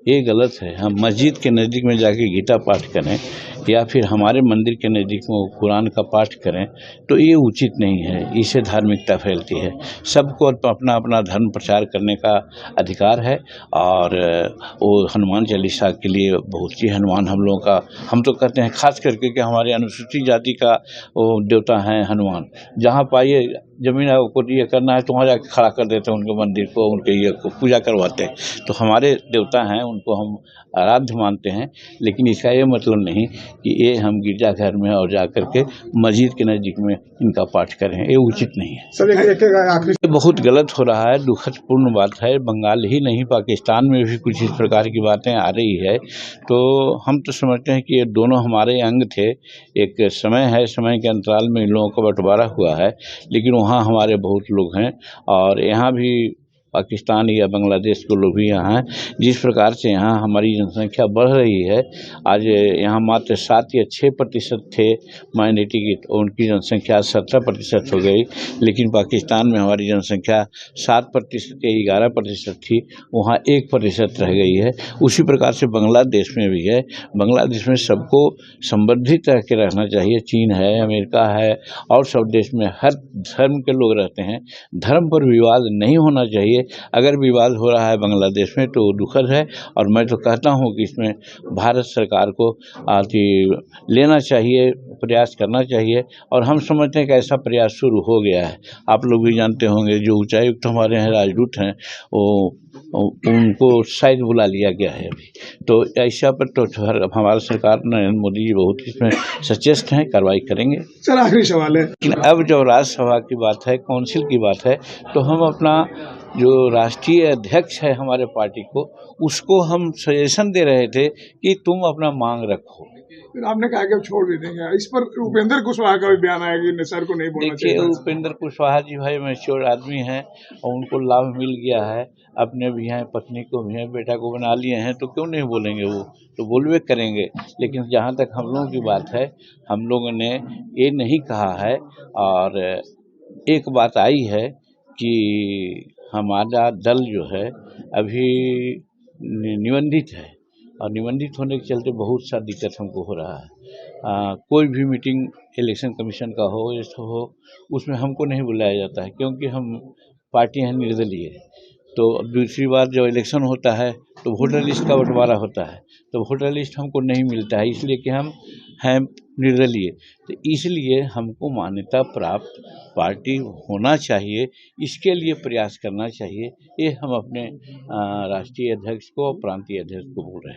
ये गलत है। हम मस्जिद के नज़दीक में जाके गीता पाठ करें या फिर हमारे मंदिर के नज़दीक में कुरान का पाठ करें तो ये उचित नहीं है। इससे धार्मिकता फैलती है। सबको अपना अपना धर्म प्रचार करने का अधिकार है और वो हनुमान चालीसा के लिए बहुत ही हनुमान हम लोगों का, हम तो कहते हैं खास करके कि हमारे अनुसूचित जाति का वो देवता है हनुमान। जहाँ पाइए जमीन को ये करना है तो वहाँ जाके खड़ा कर देते हैं उनके मंदिर को, उनके ये को पूजा करवाते हैं। तो हमारे देवता हैं, उनको हम आराध्य मानते हैं, लेकिन इसका ये मतलब नहीं कि ये हम गिरजाघर में और जा कर के मस्जिद के नज़दीक में इनका पाठ करें। ये उचित नहीं है सर। ये बहुत गलत हो रहा है, दुखदपूर्ण बात है। बंगाल ही नहीं, पाकिस्तान में भी कुछ इस प्रकार की बातें आ रही है। तो हम तो समझते हैं कि ये दोनों हमारे अंग थे। एक समय है, समय के अंतराल में इन लोगों का बंटवारा हुआ है, लेकिन वहाँ हमारे बहुत लोग हैं और यहाँ भी पाकिस्तान या बांग्लादेश के लोग भी यहाँ हैं। जिस प्रकार से यहाँ हमारी जनसंख्या बढ़ रही है, आज यहाँ मात्र 7 या 6% थे माइनॉरिटी की, तो उनकी जनसंख्या 17% हो गई। लेकिन पाकिस्तान में हमारी जनसंख्या 7% या 11% थी, वहाँ 1% रह गई है। उसी प्रकार से बांग्लादेश में भी है। बांग्लादेश में सबको संबंधित रह के रहना चाहिए। चीन है, अमेरिका है और सब देश में हर धर्म के लोग रहते हैं। धर्म पर विवाद नहीं होना चाहिए। अगर विवाद हो रहा है बांग्लादेश में तो दुखद है और मैं तो कहता हूं कि इसमें भारत सरकार को लेना चाहिए, प्रयास करना चाहिए और हम समझते हैं कि ऐसा प्रयास शुरू हो गया है। आप लोग भी जानते होंगे, जो उच्चायुक्त हमारे हैं, राजदूत हैं, उनको शायद बुला लिया गया है अभी। तो ऐसा पर तो हमारा सरकार नरेंद्र मोदी जी बहुत इसमें सचेत हैं, कार्रवाई करेंगे। सर आखिरी सवाल है, लेकिन अब जब राज्यसभा की बात है, काउंसिल की बात है, तो हम अपना जो राष्ट्रीय अध्यक्ष है हमारे पार्टी को, उसको हम सजेशन दे रहे थे कि तुम अपना मांग रखो। फिर आपने कहा कि छोड़ भी देंगे। इस पर उपेंद्र कुशवाहा का भी बयान आया कि सर को नहीं बोलना चाहिए। देखिए, उपेंद्र कुशवाहा जी भाई मैच्योर आदमी हैं और उनको लाभ मिल गया है। अपने भी हैं, पत्नी को भी हैं, बेटा को बना लिए हैं, तो क्यों नहीं बोलेंगे? वो तो बोलवे करेंगे। लेकिन जहाँ तक हम लोगों की बात है, हम लोगों ने ये नहीं कहा है। और एक बात आई है कि हमारा दल जो है अभी निबंधित है और निबंधित होने के चलते बहुत सा दिक्कत हमको हो रहा है। कोई भी मीटिंग इलेक्शन कमीशन का हो या हो, उसमें हमको नहीं बुलाया जाता है, क्योंकि हम पार्टी हैं निर्दलीय। तो दूसरी बात, जब इलेक्शन होता है तो वोटर लिस्ट का बंटवारा होता है, तो वोटर लिस्ट हमको नहीं मिलता है, इसलिए कि हम हैं निर्दलीय। तो इसलिए हमको मान्यता प्राप्त पार्टी होना चाहिए, इसके लिए प्रयास करना चाहिए। ये हम अपने राष्ट्रीय अध्यक्ष को, प्रांतीय अध्यक्ष को बोल रहे हैं।